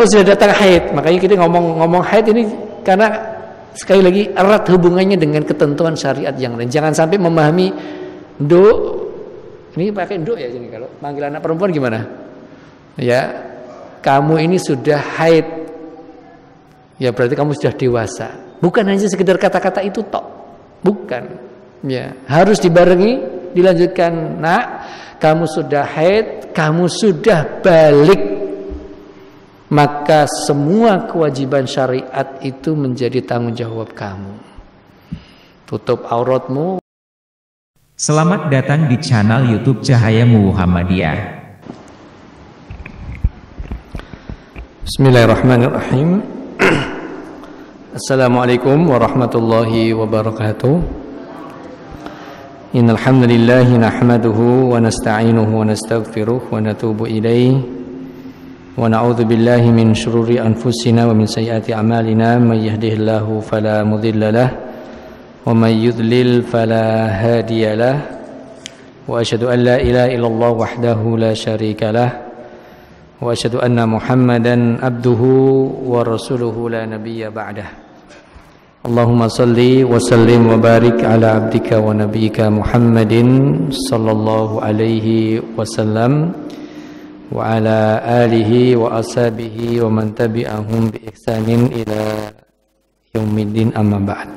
kalau sudah datang haid, makanya kita ngomong haid ini karena sekali lagi erat hubungannya dengan ketentuan syariat yang lain. Jangan sampai memahami ini pakai ya ini kalau manggil anak perempuan gimana? Ya, kamu ini sudah haid. Ya berarti kamu sudah dewasa. Bukan hanya sekedar kata-kata itu tok. Bukan. Ya, harus dibarengi, dilanjutkan. Nak, kamu sudah haid, kamu sudah balik. Maka semua kewajiban syariat itu menjadi tanggung jawab kamu. Tutup auratmu. Selamat datang di channel YouTube Cahaya Muhammadiyah. Bismillahirrahmanirrahim. Assalamualaikum warahmatullahi wabarakatuh. Innal hamdalillah nahmaduhu wa nasta'inuhu wa nastaghfiruh wa natubu ilaihi. Wa na'udzu billahi min syururi anfusina wa min sayyiati a'malina may yahdihillahu fala mudilla lahu wa may yudlil fala hadiya lahu wa asyhadu an la ilaha illallah wahdahu la syarika lahu wa asyhadu anna Muhammadan abduhu wa rasuluhu la nabiyya ba'dah. Allahumma salli wa sallim wa barik ala abdika wa nabiyyika Muhammadin sallallahu alaihi wasallam wa ala alihi wa ashabihi wa man tabi'ahum bi ihsanin ila yaumiddin, amma ba'd.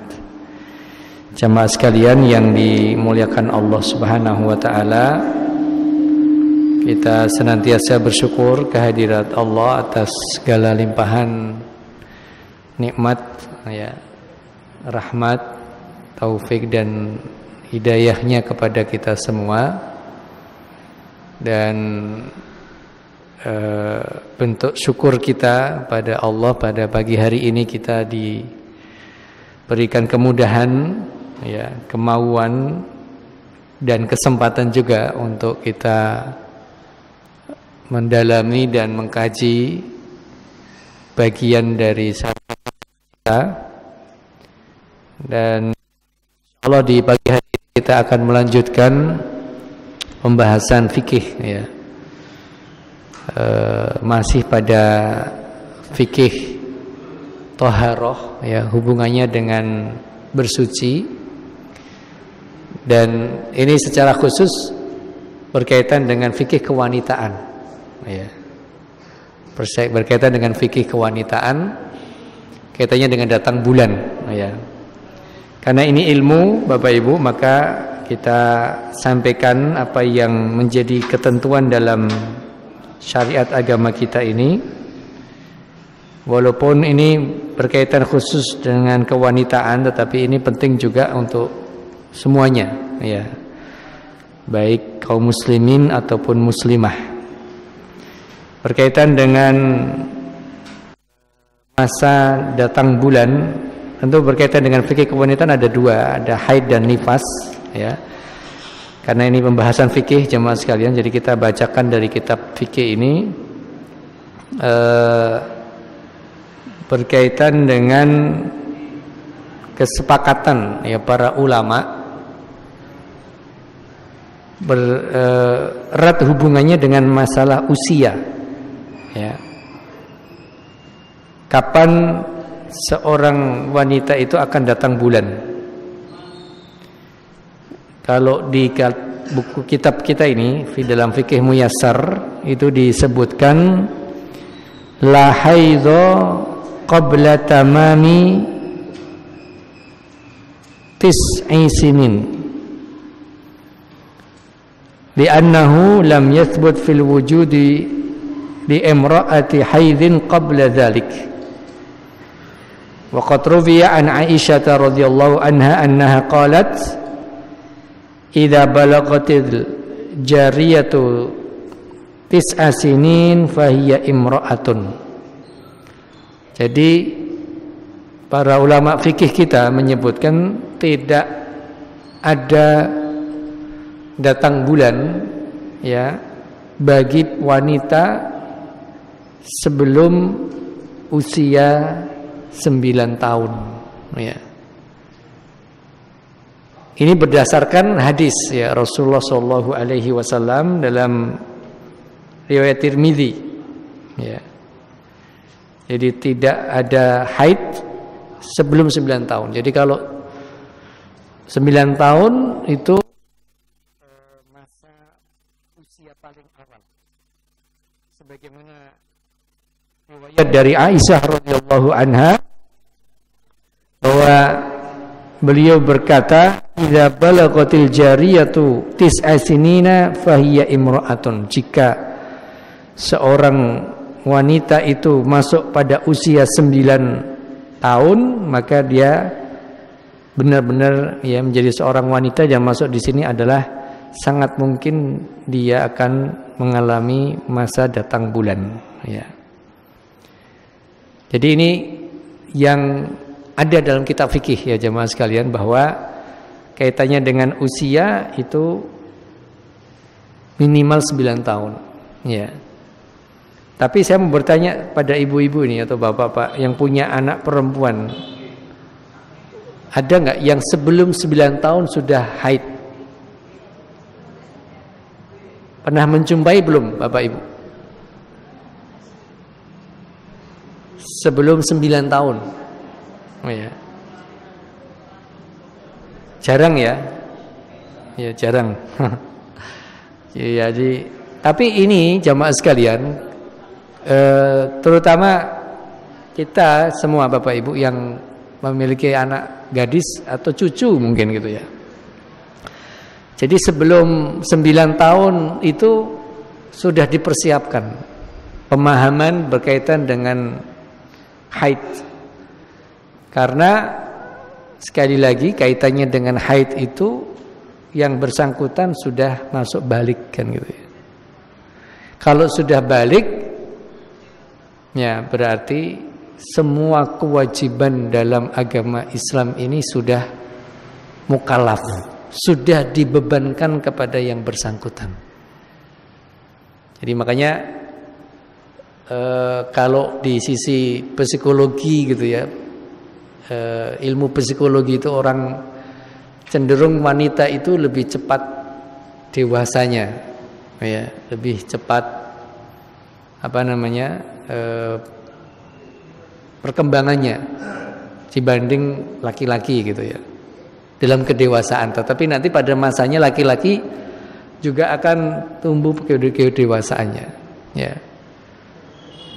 Jamaah sekalian yang dimuliakan Allah Subhanahu wa taala, kita senantiasa bersyukur kehadirat Allah atas segala limpahan nikmat, ya, rahmat, taufik dan hidayahnya kepada kita semua. Dan bentuk syukur kita pada Allah pada pagi hari ini kita diberikan kemudahan, ya, kemauan dan kesempatan juga untuk kita mendalami dan mengkaji bagian dari syariat kita. Dan insyaallah di pagi hari ini kita akan melanjutkan pembahasan fikih, ya. Masih pada fikih thaharah, ya, hubungannya dengan bersuci, dan ini secara khusus berkaitan dengan fikih kewanitaan, ya, berkaitan dengan fikih kewanitaan, kaitannya dengan datang bulan, ya. Karena ini ilmu Bapak Ibu, maka kita sampaikan apa yang menjadi ketentuan dalam syariat agama kita ini. Walaupun ini berkaitan khusus dengan kewanitaan, tetapi ini penting juga untuk semuanya, ya, baik kaum muslimin ataupun muslimah. Berkaitan dengan masa datang bulan, tentu berkaitan dengan fikih kewanitaan ada dua, ada haid dan nifas, ya. Karena ini pembahasan fikih jemaah sekalian, jadi kita bacakan dari kitab fikih ini berkaitan dengan kesepakatan, ya, para ulama erat hubungannya dengan masalah usia, ya. Kapan seorang wanita itu akan datang bulan? Kalau di buku kitab kita ini, di dalam fikih muyassar itu disebutkan la haidha qabla tamami tis'i sinin li'annahu lam yathbut fil wujudi li imra'ati haidhin qabla dhalik. Wa qad ruwiya an Aisyah radhiyallahu anha annaha qalat idza balaghatil jariyatu tis'a sinin fahiya imra'atun. Jadi para ulama fikih kita menyebutkan tidak ada datang bulan, ya, bagi wanita sebelum usia 9 tahun, ya. Ini berdasarkan hadis, ya, Rasulullah Shallallahu Alaihi Wasallam dalam riwayat Tirmidzi, ya. Jadi tidak ada haid sebelum 9 tahun. Jadi kalau 9 tahun itu masa usia paling awal. Sebagaimana riwayat dari Aisyah radhiyallahu anha bahwa beliau berkata, "Idza balaghatil jariyatu tis'a sinina fahiya imra'atun." Jika seorang wanita itu masuk pada usia 9 tahun, maka dia benar-benar ya menjadi seorang wanita. Yang masuk di sini adalah sangat mungkin dia akan mengalami masa datang bulan, ya. Jadi ini yang ada dalam kitab fikih ya jemaah sekalian, bahwa kaitannya dengan usia itu minimal 9 tahun, ya. Tapi saya mau bertanya pada ibu-ibu ini atau bapak-bapak yang punya anak perempuan, ada nggak yang sebelum 9 tahun sudah haid? Pernah menjumpai belum bapak ibu? Sebelum 9 tahun. Oh ya. Jarang ya. Ya jarang. Ya, jadi tapi ini jamaah sekalian, terutama kita semua bapak ibu yang memiliki anak gadis atau cucu mungkin gitu ya. Jadi sebelum 9 tahun itu sudah dipersiapkan pemahaman berkaitan dengan haid. Karena sekali lagi kaitannya dengan haid itu yang bersangkutan sudah masuk balik kan gitu ya. Kalau sudah balik ya berarti semua kewajiban dalam agama Islam ini sudah mukallaf, sudah dibebankan kepada yang bersangkutan. Jadi makanya kalau di sisi psikologi gitu ya, ilmu psikologi itu orang cenderung wanita itu lebih cepat dewasanya, ya, lebih cepat perkembangannya dibanding laki-laki gitu ya dalam kedewasaan. Tetapi nanti pada masanya laki-laki juga akan tumbuh kedewasaannya, ya.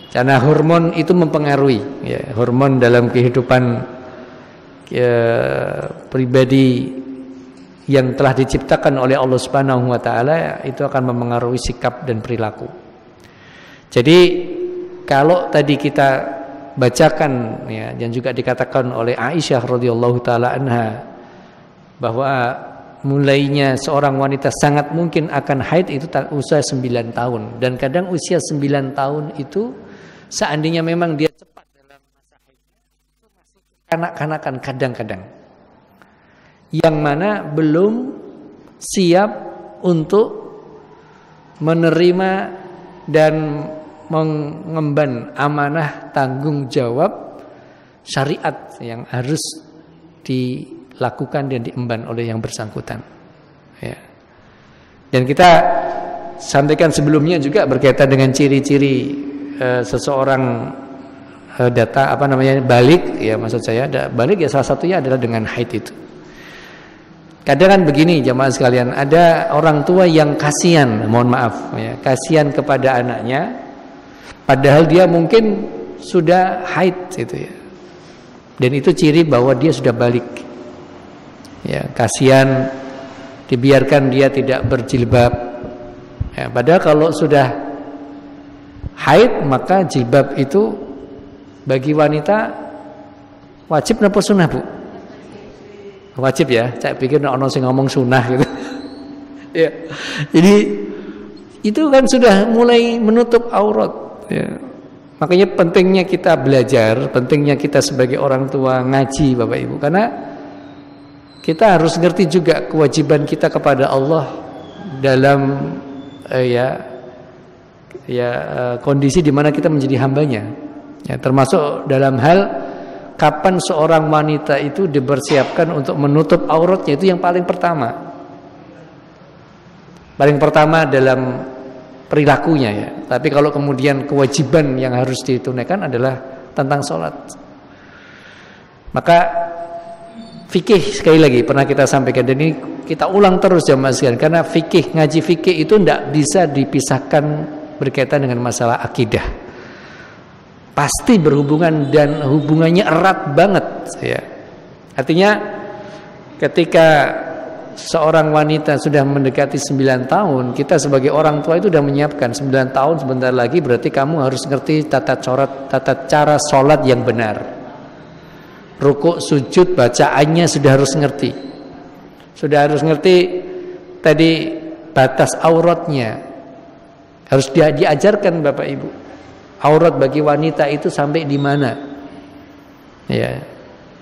Karena hormon itu mempengaruhi, ya, hormon dalam kehidupan pribadi yang telah diciptakan oleh Allah Subhanahu wa taala itu akan mempengaruhi sikap dan perilaku. Jadi kalau tadi kita bacakan ya, yang juga dikatakan oleh Aisyah radhiyallahu taala anha bahwa mulainya seorang wanita sangat mungkin akan haid itu usia 9 tahun, dan kadang usia 9 tahun itu seandainya memang dia cepat dalam masa haidnya itu masih kanak-kanakan kadang-kadang, yang mana belum siap untuk menerima dan mengemban amanah tanggung jawab syariat yang harus dilakukan dan diemban oleh yang bersangkutan, ya. Dan kita sampaikan sebelumnya juga berkaitan dengan ciri-ciri seseorang balik, ya, maksud saya balik ya salah satunya adalah dengan haid itu. Kadang kan begini jamaah sekalian, ada orang tua yang kasihan, mohon maaf ya, kasihan kepada anaknya padahal dia mungkin sudah haid itu ya. Dan itu ciri bahwa dia sudah balik. Ya, kasihan dibiarkan dia tidak berjilbab. Ya, padahal kalau sudah haid maka jilbab itu bagi wanita wajib napa sunnah, Bu? Wajib ya. Saya pikir ono sing ngomong sunnah gitu. Ya. Jadi itu kan sudah mulai menutup aurat, ya. Makanya pentingnya kita belajar, pentingnya kita sebagai orang tua ngaji Bapak Ibu, karena kita harus ngerti juga kewajiban kita kepada Allah dalam kondisi di mana kita menjadi hambanya, ya, termasuk dalam hal kapan seorang wanita itu dipersiapkan untuk menutup auratnya, itu yang paling pertama dalam perilakunya, ya. Tapi kalau kemudian kewajiban yang harus ditunaikan adalah tentang sholat. Maka fikih sekali lagi pernah kita sampaikan, dan ini kita ulang terus jamaah sekalian, karena fikih, ngaji fikih itu tidak bisa dipisahkan berkaitan dengan masalah akidah. Pasti berhubungan dan hubungannya erat banget ya. Artinya ketika seorang wanita sudah mendekati 9 tahun, kita sebagai orang tua itu sudah menyiapkan 9 tahun sebentar lagi, berarti kamu harus ngerti tata cara sholat yang benar. Rukuk, sujud, bacaannya sudah harus ngerti. Sudah harus ngerti tadi batas auratnya. Harus diajarkan Bapak Ibu. Aurat bagi wanita itu sampai di mana? Ya.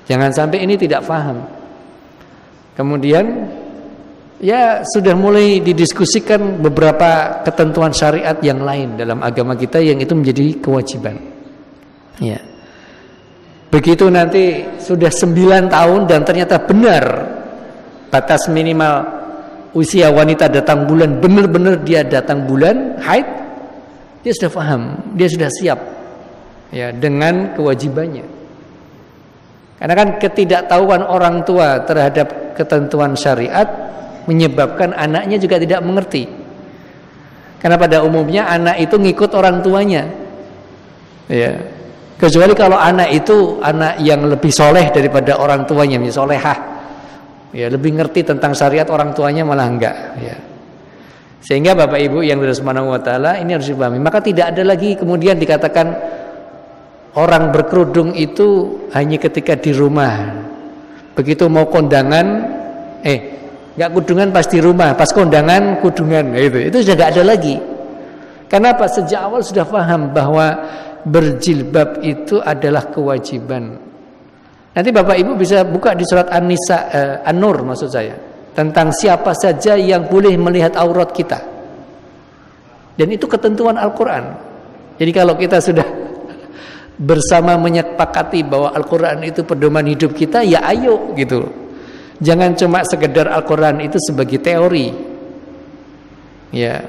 Jangan sampai ini tidak paham. Kemudian ya sudah mulai didiskusikan beberapa ketentuan syariat yang lain dalam agama kita yang itu menjadi kewajiban. Ya. Begitu nanti sudah 9 tahun dan ternyata benar batas minimal usia wanita datang bulan, benar-benar dia datang bulan haid, dia sudah paham, dia sudah siap ya dengan kewajibannya. Karena kan ketidaktahuan orang tua terhadap ketentuan syariat menyebabkan anaknya juga tidak mengerti. Karena pada umumnya anak itu ngikut orang tuanya. Ya. Kecuali kalau anak itu anak yang lebih soleh daripada orang tuanya, misalnya solehah. Ya, lebih ngerti tentang syariat, orang tuanya malah enggak ya. Sehingga Bapak Ibu yang dirahmati Subhanahu wa taala, ini harus dipahami. Maka tidak ada lagi kemudian dikatakan orang berkerudung itu hanya ketika di rumah. Begitu mau kondangan enggak kudungan pas di rumah, pas kondangan kudungan gitu. Itu sudah enggak ada lagi. Kenapa? Sejak awal sudah paham bahwa berjilbab itu adalah kewajiban. Nanti Bapak Ibu bisa buka di surat An-Nisa, An-Nur maksud saya, tentang siapa saja yang boleh melihat aurat kita. Dan itu ketentuan Al-Quran. Jadi kalau kita sudah bersama menyepakati bahwa Al-Quran itu pedoman hidup kita, ya ayo gitu. Jangan cuma sekedar Al-Quran itu sebagai teori. Ya,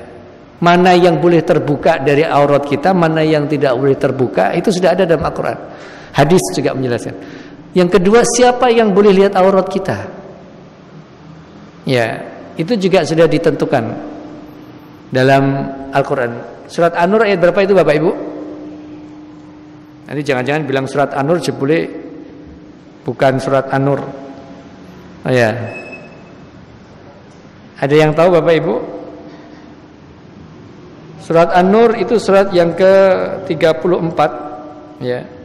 mana yang boleh terbuka dari aurat kita, mana yang tidak boleh terbuka, itu sudah ada dalam Al-Quran. Hadis juga menjelaskan. Yang kedua, siapa yang boleh lihat aurat kita? Ya, itu juga sudah ditentukan dalam Al-Quran. Surat An-Nur ayat berapa itu Bapak Ibu? Nanti jangan-jangan bilang surat An-Nur jebule bukan surat An-Nur. Oh ya. Ada yang tahu Bapak Ibu? Surat An-Nur itu surat yang ke-34 ya.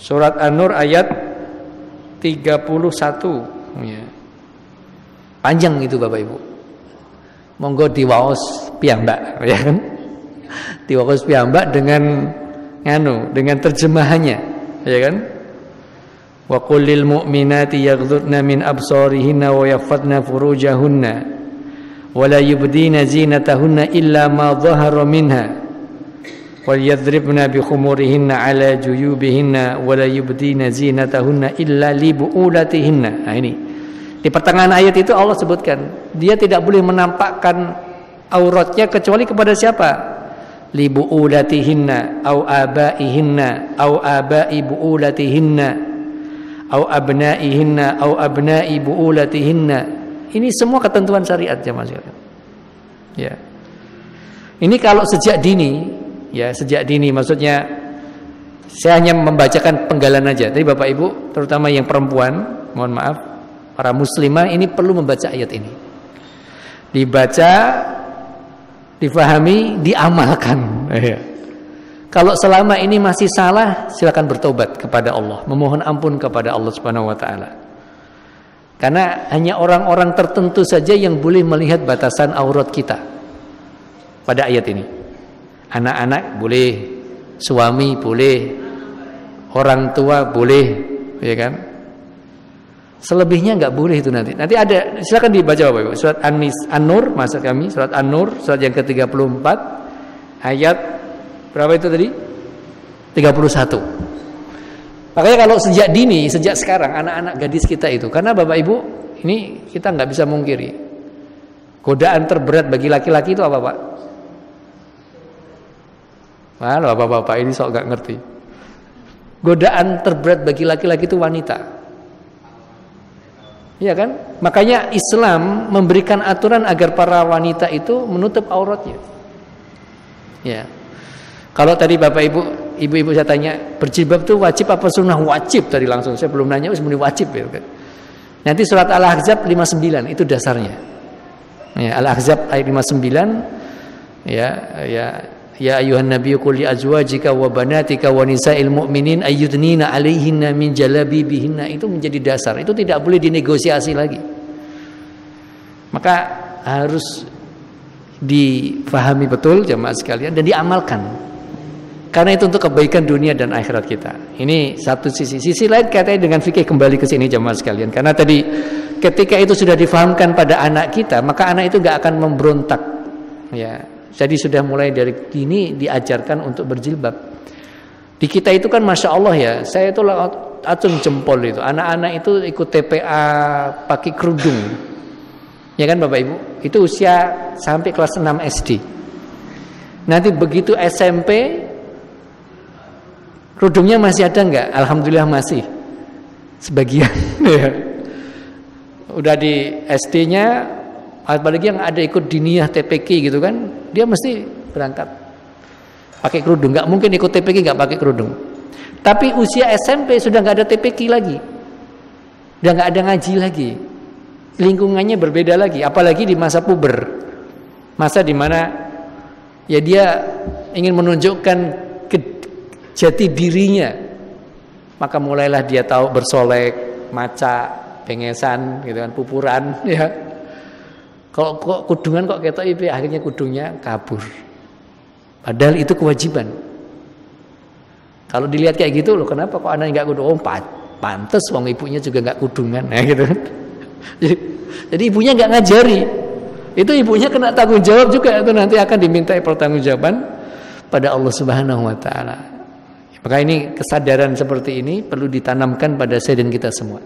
Surat An-Nur ayat 31 ya. Panjang itu Bapak Ibu. Monggo diwaos piyambak ya kan? Diwaos piyambak dengan dengan terjemahannya ya kan? Wa qul lil mu'minati yaghdudna min absarihinna wa yakhfadna furujahunna wa la yubdina zinatahunna illa ma dhahara minha wal yadribna bi khumurihinna ala juyubihinna wa la yubdina zinatahunna illa li buulatihinna. Nah ini di pertengahan ayat itu Allah sebutkan dia tidak boleh menampakkan auratnya kecuali kepada siapa? Li buulatihinna au abaihinna au abai buulatihinna au abnaihinna au abnai buulatihinna. Ini semua ketentuan syariat jemaah sekalian. Ya. Ini kalau sejak dini. Ya, sejak dini maksudnya saya hanya membacakan penggalan aja. Tapi Bapak Ibu, terutama yang perempuan, mohon maaf, para muslimah ini perlu membaca ayat ini. Dibaca, difahami, diamalkan. Kalau selama ini masih salah, silakan bertobat kepada Allah, memohon ampun kepada Allah Subhanahu wa taala. Karena hanya orang-orang tertentu saja yang boleh melihat batasan aurat kita. Pada ayat ini. Anak-anak boleh, suami boleh, orang tua boleh, ya kan? Selebihnya nggak boleh itu nanti. Nanti ada, silakan dibaca Bapak Ibu. Surat An-Nur, maksud kami, surat An-Nur, surat yang ke-34, ayat berapa itu tadi? 31. Makanya kalau sejak dini, sejak sekarang anak-anak gadis kita itu, karena Bapak Ibu ini kita nggak bisa mungkiri. Godaan terberat bagi laki-laki itu apa, Pak? Wah, bapak-bapak ini sok gak ngerti. Godaan terberat bagi laki-laki itu wanita. Iya kan? Makanya Islam memberikan aturan agar para wanita itu menutup auratnya. Ya. Kalau tadi Bapak Ibu saya tanya, berjilbab itu wajib apa sunnah? Wajib tadi langsung. Saya belum nanya, sebenarnya wajib ya kan. Nanti surat Al-Ahzab 59 itu dasarnya. Ya, Al-Ahzab ayat 59 ya ayuhan nabiyyu qul li azwajika wa banatika wa nisa'il mu'minin ayyudnina 'alaihinna min jalabibihinna, itu menjadi dasar. Itu tidak boleh dinegosiasi lagi. Maka harus difahami betul jamaah sekalian dan diamalkan. Karena itu untuk kebaikan dunia dan akhirat kita. Ini satu sisi. Sisi lain kaitannya dengan fikih, kembali ke sini jamaah sekalian. Karena tadi ketika itu sudah difahamkan pada anak kita, maka anak itu nggak akan memberontak. Ya, jadi sudah mulai dari dini diajarkan untuk berjilbab. Di kita itu kan masya Allah ya, saya itu acung jempol itu. Anak-anak itu ikut TPA pakai kerudung. Ya kan Bapak Ibu? Itu usia sampai kelas 6 SD. Nanti begitu SMP, kerudungnya masih ada enggak? Alhamdulillah masih. Sebagian. Udah di SD-nya, apalagi yang ada ikut diniyah TPQ gitu kan, dia mesti berangkat pakai kerudung. Enggak mungkin ikut TPQ enggak pakai kerudung. Tapi usia SMP sudah enggak ada TPQ lagi. Udah enggak ada ngaji lagi. Lingkungannya berbeda lagi, apalagi di masa puber. Masa dimana ya dia ingin menunjukkan jati dirinya, maka mulailah dia tahu bersolek, maca, pengesan, gitu kan, pupuran, ya. Kalau kok kudungan kok ketok IP, akhirnya kudungnya kabur. Padahal itu kewajiban. Kalau dilihat kayak gitu, loh kenapa kok anaknya nggak kudung? Oh, pantes, wong ibunya juga nggak kudungan, ya gitu. Jadi ibunya nggak ngajari. Itu ibunya kena tanggung jawab juga, itu nanti akan dimintai pertanggungjawaban pada Allah Subhanahu wa taala. Maka ini kesadaran seperti ini perlu ditanamkan pada saya dan kita semua.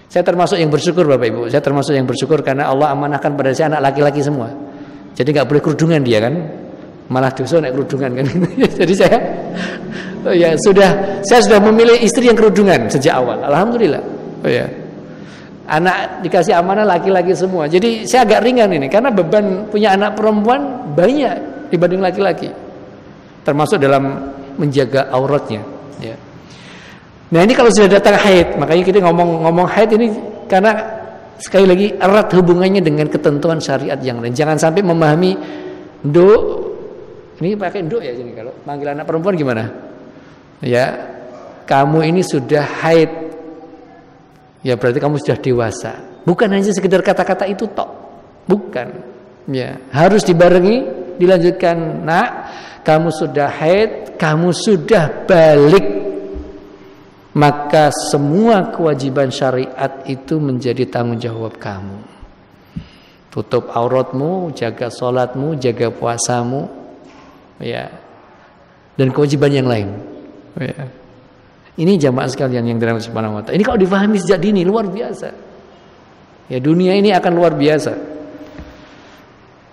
Saya termasuk yang bersyukur Bapak Ibu. Saya termasuk yang bersyukur karena Allah amanahkan pada saya anak laki-laki semua. Jadi nggak boleh kerudungan dia kan. Malah dosa naik kerudungan kan. Jadi saya sudah memilih istri yang kerudungan sejak awal. Alhamdulillah. Oh ya. Anak dikasih amanah laki-laki semua. Jadi saya agak ringan ini karena beban punya anak perempuan banyak dibanding laki-laki. Termasuk dalam menjaga auratnya, ya. Nah ini kalau sudah datang haid, makanya kita ngomong haid ini karena sekali lagi erat hubungannya dengan ketentuan syariat yang lain. Jangan sampai memahami nduk, ini pakai nduk ya ini kalau manggil anak perempuan gimana? Ya, kamu ini sudah haid, ya berarti kamu sudah dewasa. Bukan hanya sekedar kata-kata itu tok, bukan. Ya, harus dibarengi, dilanjutkan. Nak, kamu sudah haid, kamu sudah balik, maka semua kewajiban syariat itu menjadi tanggung jawab kamu. Tutup auratmu, jaga sholatmu, jaga puasamu, ya, dan kewajiban yang lain. Ya. Ini jamaah sekalian yang dirahmati Subhanahu wa taala. Ini kalau difahami sejak dini luar biasa. Ya, dunia ini akan luar biasa.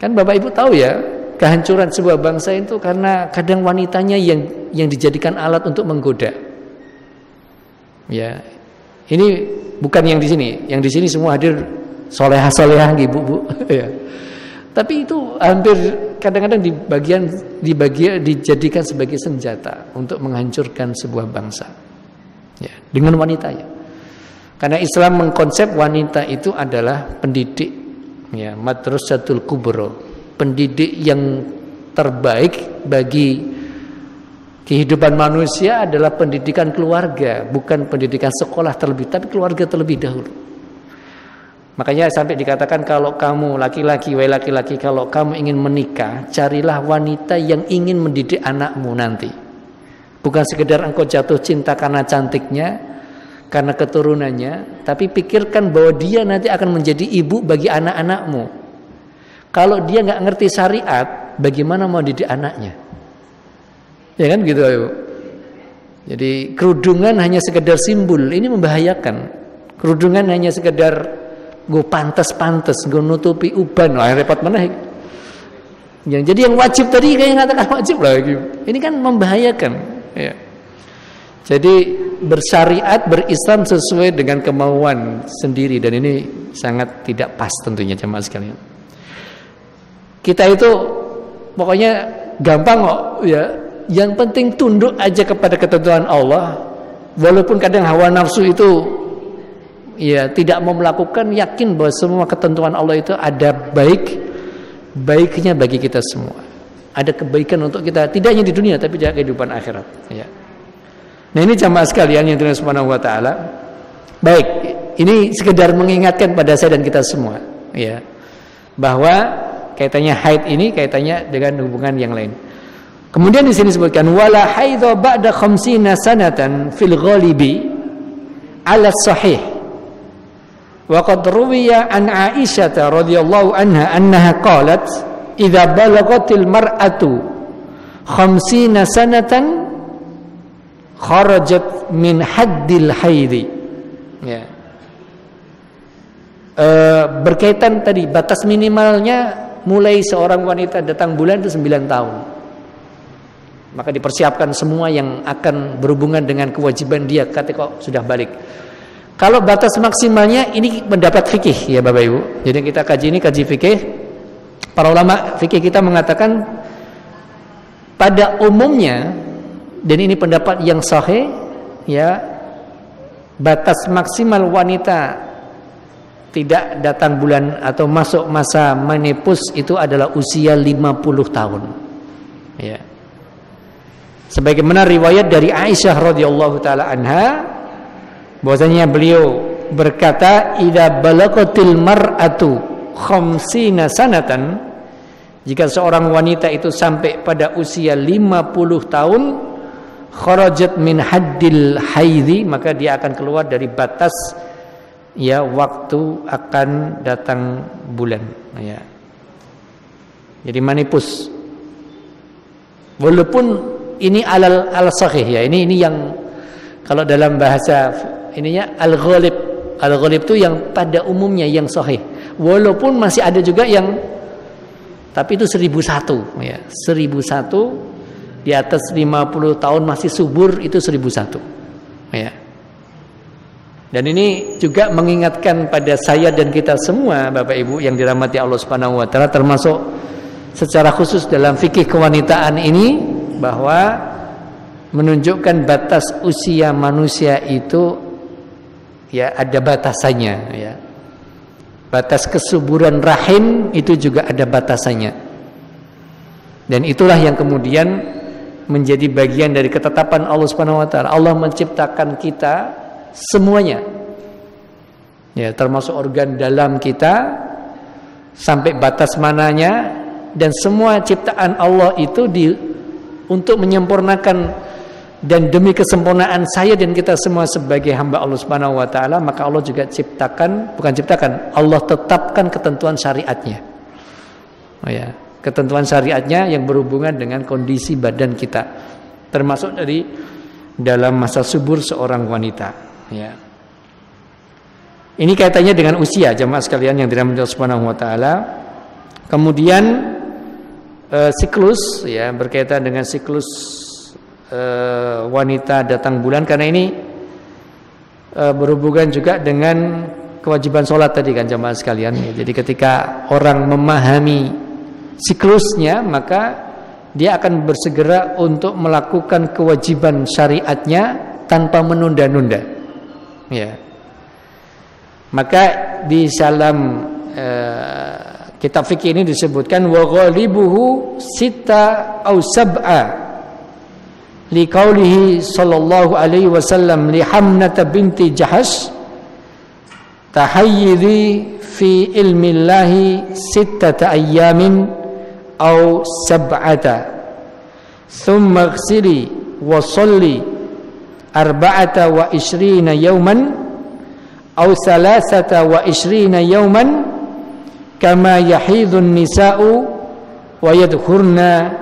Kan Bapak Ibu tahu ya, kehancuran sebuah bangsa itu karena kadang wanitanya yang dijadikan alat untuk menggoda. Ya, ini bukan yang di sini. Yang di sini semua hadir solehah ibu-bu. Ya. Tapi itu hampir kadang-kadang dijadikan sebagai senjata untuk menghancurkan sebuah bangsa. Ya, dengan wanitanya. Karena Islam mengkonsep wanita itu adalah pendidik, ya, madrasatul kubra, pendidik yang terbaik bagi kehidupan manusia adalah pendidikan keluarga, bukan pendidikan sekolah terlebih, tapi keluarga terlebih dahulu. Makanya sampai dikatakan kalau kamu laki-laki, kalau kamu ingin menikah, carilah wanita yang ingin mendidik anakmu nanti. Bukan sekedar engkau jatuh cinta karena cantiknya, karena keturunannya, tapi pikirkan bahwa dia nanti akan menjadi ibu bagi anak-anakmu. Kalau dia nggak ngerti syariat, bagaimana mau didik anaknya? Ya kan gitu, Ibu. Jadi kerudungan hanya sekedar simbol, ini membahayakan. Kerudungan hanya sekedar nggo pantes-pantes, nggo nutupi uban, wah repot meneh. Jadi yang wajib tadi kayak ngatakan wajib lagi. Ini kan membahayakan, ya. Jadi bersyariat, berislam sesuai dengan kemauan sendiri, dan ini sangat tidak pas tentunya jemaah sekalian. Kita itu pokoknya gampang kok, ya. Yang penting tunduk aja kepada ketentuan Allah. Walaupun kadang hawa nafsu itu ya tidak mau melakukan, yakin bahwa semua ketentuan Allah itu ada baiknya bagi kita semua. Ada kebaikan untuk kita, tidak hanya di dunia tapi juga kehidupan akhirat, ya. Nah, ini jamaah sekalian yang dirahmati Subhanahu wa taala. Baik, ini sekedar mengingatkan pada saya dan kita semua, ya, bahwa kaitannya haid ini kaitannya dengan hubungan yang lain. Kemudian di sini disebutkan wala haidha ba'da 50 sanatan fil ghalibi ala sahih. Wa qad ruwiya an Aisyah radhiyallahu anha annaha qalat idza balagatil mar'atu 50 sanatan kharajat min haddil haidhi, ya. Berkaitan tadi batas minimalnya mulai seorang wanita datang bulan itu 9 tahun. Maka dipersiapkan semua yang akan berhubungan dengan kewajiban dia ketika sudah balik. Kalau batas maksimalnya ini pendapat fikih, ya Bapak Ibu. Jadi kita kaji ini kaji fikih. Para ulama fikih kita mengatakan pada umumnya, dan ini pendapat yang sahih, ya, batas maksimal wanita tidak datang bulan atau masuk masa menopause itu adalah usia 50 tahun, ya. Sebagaimana riwayat dari Aisyah radhiyallahu taala anha, bahwasanya beliau berkata idza balagatil mar'atu 50 sanatan, jika seorang wanita itu sampai pada usia 50 tahun, kharajat min haddil haidhi, maka dia akan keluar dari batas, ya, waktu akan datang bulan, ya. Jadi menopause. Walaupun ini al sahih, ya, ini yang kalau dalam bahasa ininya al-ghalib. Al-ghalib itu yang pada umumnya yang sahih. Walaupun masih ada juga yang, tapi itu 1001, ya. 1001 di atas 50 tahun masih subur itu 1001, ya. Dan ini juga mengingatkan pada saya dan kita semua Bapak Ibu yang dirahmati Allah Subhanahu wa taala, termasuk secara khusus dalam fikih kewanitaan ini, bahwa menunjukkan batas usia manusia itu, ya, ada batasannya, ya. Batas kesuburan rahim itu juga ada batasannya. Dan itulah yang kemudian menjadi bagian dari ketetapan Allah Subhanahu wa taala. Allah menciptakan kita semuanya, ya, termasuk organ dalam kita sampai batas mananya, dan semua ciptaan Allah itu untuk menyempurnakan dan demi kesempurnaan saya dan kita semua sebagai hamba Allah Subhanahu wa taala, maka Allah juga Allah tetapkan ketentuan syariatnya, oh, ya. Ketentuan syariatnya yang berhubungan dengan kondisi badan kita, termasuk dari dalam masa subur seorang wanita, ya. Ini kaitannya dengan usia jamaah sekalian yang dirahmati Allah Subhanahu wa taala. Kemudian siklus, ya, berkaitan dengan siklus wanita datang bulan, karena ini berhubungan juga dengan kewajiban sholat tadi kan jamaah sekalian, ya. Jadi ketika orang memahami siklusnya, maka dia akan bersegera untuk melakukan kewajiban syariatnya tanpa menunda-nunda, ya. Maka di dalam kitab fikih ini disebutkan wa ghalibuhu sita au sab'a li qaulihi sallallahu alaihi wasallam li Hamnata binti Jahash tahayyidi fi ilmi llahi sittata ayyamin au sab'ata thumma ighsili wa salli 24 yawman au 23 yawman kama yahidun nisa'u wa yadkhurna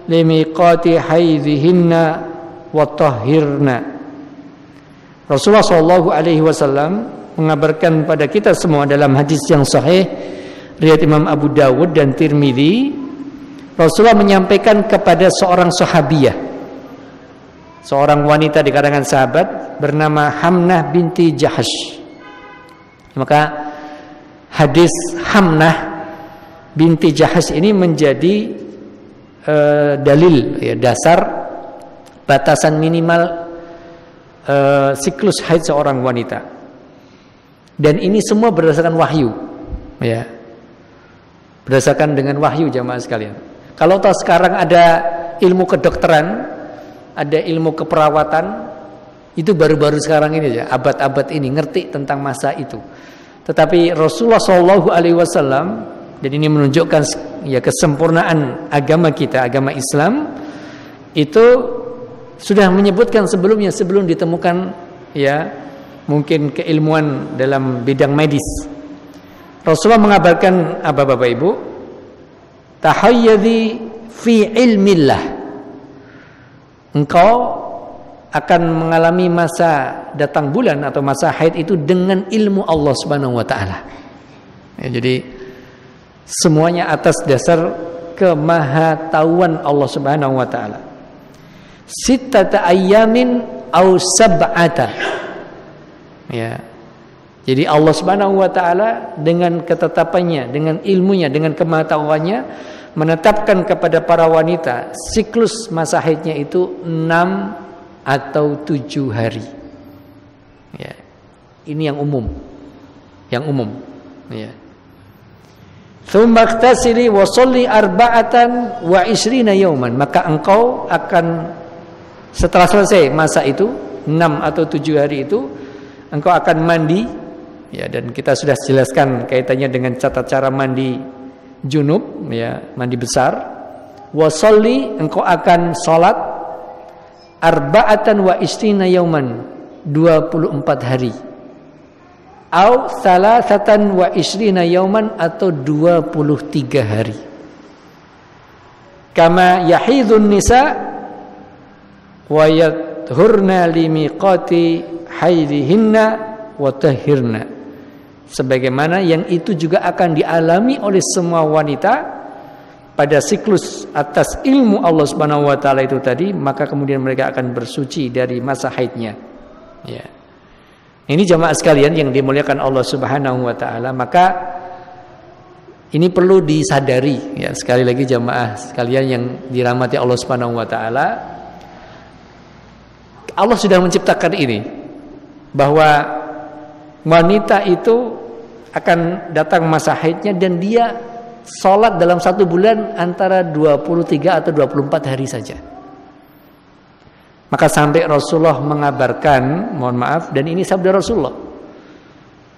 limiqati haidhihinna wa tahhirna. Rasulullah sallallahu alaihi wasallam mengabarkan pada kita semua dalam hadis yang sahih riwayat Imam Abu Dawud dan Tirmidzi, Rasulullah menyampaikan kepada seorang sahabiyah, seorang wanita di kalangan sahabat bernama Hamnah binti Jahash. Maka hadis Hamnah binti Jahash ini menjadi dalil, ya, dasar batasan minimal siklus haid seorang wanita. Dan ini semua berdasarkan wahyu, ya, berdasarkan dengan wahyu jamaah sekalian. Kalau toh sekarang ada ilmu kedokteran, ada ilmu keperawatan, itu baru-baru sekarang ini ya, abad-abad ini ngerti tentang masa itu. Tetapi Rasulullah SAW, dan ini menunjukkan ya kesempurnaan agama kita, agama Islam, itu sudah menyebutkan sebelumnya, sebelum ditemukan ya mungkin keilmuan dalam bidang medis. Rasulullah mengabarkan apa Bapak Ibu? Tahayyadhi fi ilmillah. Engkau akan mengalami masa datang bulan atau masa haid itu dengan ilmu Allah Subhanahu wa taala. Ya, jadi semuanya atas dasar kemahatauan Allah Subhanahu wa taala. Sittata ayyamin au sab'ata. Ya. Jadi Allah Subhanahu wa taala dengan ketetapannya, dengan ilmunya, dengan kemahatauannya menetapkan kepada para wanita siklus masa haidnya itu 6 atau 7 hari. Ya. Ini yang umum. Yang umum, ya. Tsumma ightasili wa shalli arba'atan wa 20 yawman. Maka engkau akan setelah selesai masa itu 6 atau 7 hari itu engkau akan mandi. Ya, dan kita sudah jelaskan kaitannya dengan tata cara mandi junub, ya, mandi besar. Wasolli, engkau akan salat arba'atan wa 20 yauman, 24 hari. Au salasatan wa 20 yauman, atau 23 hari. Kama yahidun nisa wa yathurna limiqati haidihinna wa tahhirna. Sebagaimana yang itu juga akan dialami oleh semua wanita pada siklus atas ilmu Allah Subhanahu wa taala itu tadi, maka kemudian mereka akan bersuci dari masa haidnya. Ya. Ini jamaah sekalian yang dimuliakan Allah Subhanahu wa taala, maka ini perlu disadari ya, sekali lagi jamaah sekalian yang dirahmati Allah Subhanahu wa taala. Allah sudah menciptakan ini bahwa wanita itu akan datang masa haidnya dan dia sholat dalam 1 bulan antara 23 atau 24 hari saja. Maka sampai Rasulullah mengabarkan, mohon maaf, dan ini sabda Rasulullah.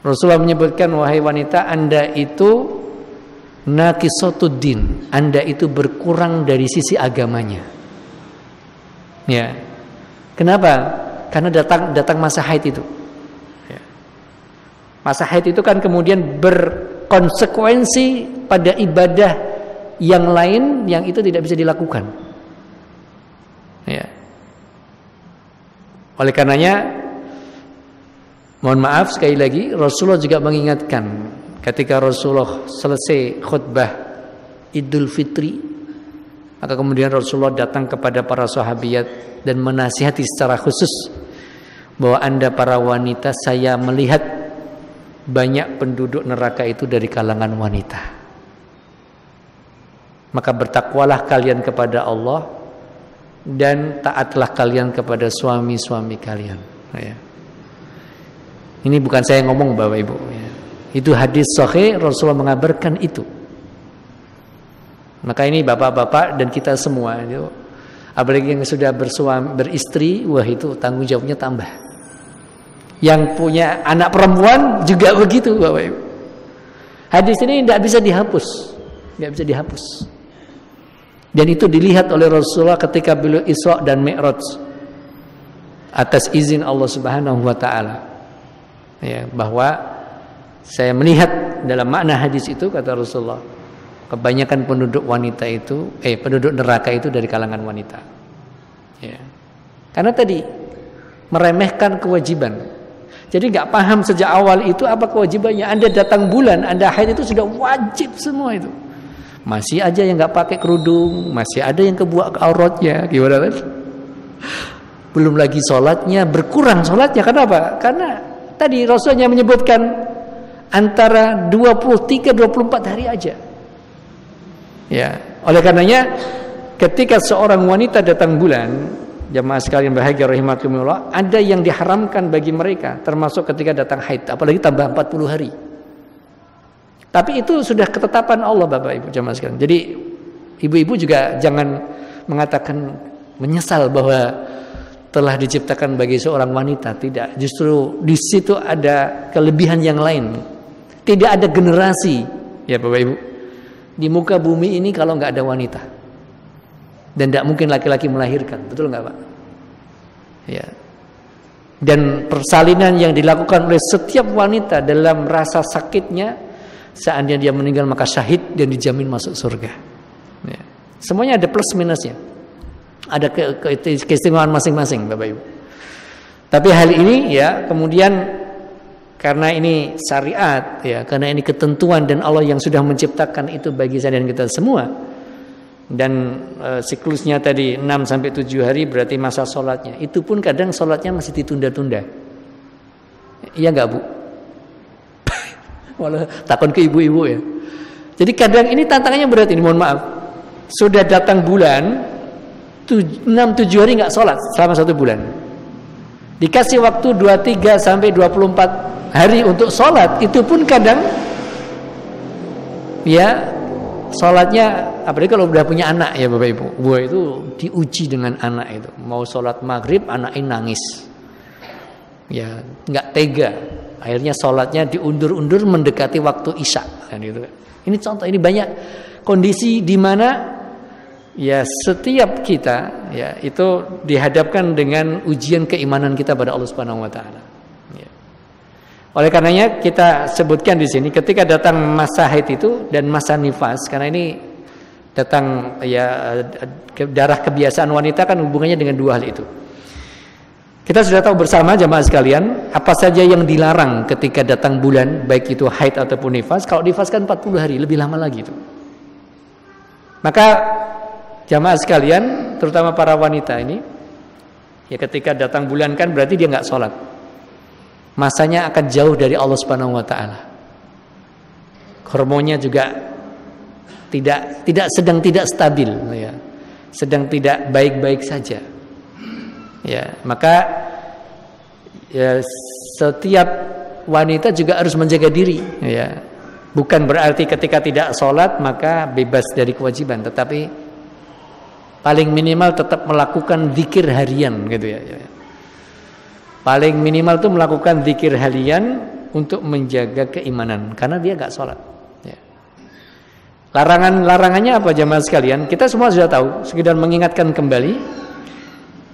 Rasulullah menyebutkan, wahai wanita, Anda itu naqisatuddin, Anda itu berkurang dari sisi agamanya. Ya. Kenapa? Karena datang masa haid itu. Masa haid itu kan kemudian berkonsekuensi pada ibadah yang lain yang itu tidak bisa dilakukan. Ya. Oleh karenanya, mohon maaf sekali lagi, Rasulullah juga mengingatkan ketika Rasulullah selesai khutbah Idul Fitri, maka kemudian Rasulullah datang kepada para sahabiat dan menasihati secara khusus bahwa Anda para wanita, saya melihat banyak penduduk neraka itu dari kalangan wanita. Maka bertakwalah kalian kepada Allah dan taatlah kalian kepada suami-suami kalian. Ya. Ini bukan saya ngomong Bapak Ibu. Ya. Itu hadis sahih, Rasulullah mengabarkan itu. Maka ini bapak-bapak dan kita semua, itu, apalagi yang sudah beristri, wah itu tanggung jawabnya tambah. Yang punya anak perempuan juga begitu Bapak Ibu. Hadis ini tidak bisa dihapus, tidak bisa dihapus. Dan itu dilihat oleh Rasulullah ketika beliau Isra dan Mi'raj atas izin Allah Subhanahu wa taala. Ya, bahwa saya melihat dalam makna hadis itu, kata Rasulullah, kebanyakan penduduk wanita itu, penduduk neraka itu dari kalangan wanita. Ya. Karena tadi meremehkan kewajiban. Jadi nggak paham sejak awal itu apa kewajibannya. Anda datang bulan, Anda haid itu sudah wajib semua itu. Masih aja yang nggak pakai kerudung, masih ada yang kebuka auratnya, gimana kan? Belum lagi sholatnya, berkurang sholatnya. Kenapa? Karena tadi Rasulnya menyebutkan antara 23-24 hari aja. Ya, oleh karenanya ketika seorang wanita datang bulan, jamaah sekalian bahagia rahimakumullah, ada yang diharamkan bagi mereka, termasuk ketika datang haid, apalagi tambah 40 hari. Tapi itu sudah ketetapan Allah Bapak Ibu jamaah sekalian. Jadi ibu-ibu juga jangan mengatakan menyesal bahwa telah diciptakan bagi seorang wanita. Tidak, justru di situ ada kelebihan yang lain. Tidak ada generasi ya Bapak Ibu di muka bumi ini kalau nggak ada wanita. Dan tidak mungkin laki-laki melahirkan, betul nggak Pak? Ya. Dan persalinan yang dilakukan oleh setiap wanita dalam rasa sakitnya, seandainya dia meninggal maka syahid dan dijamin masuk surga. Ya. Semuanya ada plus minusnya, ada keistimewaan masing-masing, Bapak Ibu. Tapi hal ini ya kemudian karena ini syariat, ya karena ini ketentuan dan Allah yang sudah menciptakan itu bagi saya dan kita semua. Dan siklusnya tadi 6-7 hari berarti masa sholatnya. Itu pun kadang sholatnya masih ditunda-tunda. Iya nggak Bu? Walau takon ke ibu-ibu ya. Jadi kadang ini tantangannya berat ini, mohon maaf. Sudah datang bulan 6-7 hari nggak sholat selama 1 bulan. Dikasih waktu 23-24 hari untuk sholat, itu pun kadang ya sholatnya, apalagi kalau udah punya anak ya Bapak Ibu, gua itu diuji dengan anak itu. Mau sholat maghrib anaknya nangis, ya nggak tega. Akhirnya sholatnya diundur-undur mendekati waktu isya kan gitu. Ini contoh, ini banyak kondisi di mana ya setiap kita ya itu dihadapkan dengan ujian keimanan kita pada Allah Subhanahu Wa Taala. Ya. Oleh karenanya kita sebutkan di sini ketika datang masa haid itu dan masa nifas, karena ini datang ya darah kebiasaan wanita kan hubungannya dengan dua hal itu. Kita sudah tahu bersama jamaah sekalian apa saja yang dilarang ketika datang bulan, baik itu haid ataupun nifas. Kalau nifas kan 40 hari, lebih lama lagi itu. Maka jamaah sekalian, terutama para wanita ini, ya ketika datang bulan kan berarti dia nggak sholat. Masanya akan jauh dari Allah Subhanahu Wa Taala. Hormonnya juga sedang tidak stabil, ya. Sedang tidak baik-baik saja. Ya, maka ya, setiap wanita juga harus menjaga diri. Ya, bukan berarti ketika tidak sholat maka bebas dari kewajiban, tetapi paling minimal tetap melakukan zikir harian, gitu ya. Paling minimal itu melakukan zikir harian untuk menjaga keimanan, karena dia nggak sholat. Ya. Larangannya apa jamaah sekalian? Kita semua sudah tahu. Sekedar mengingatkan kembali.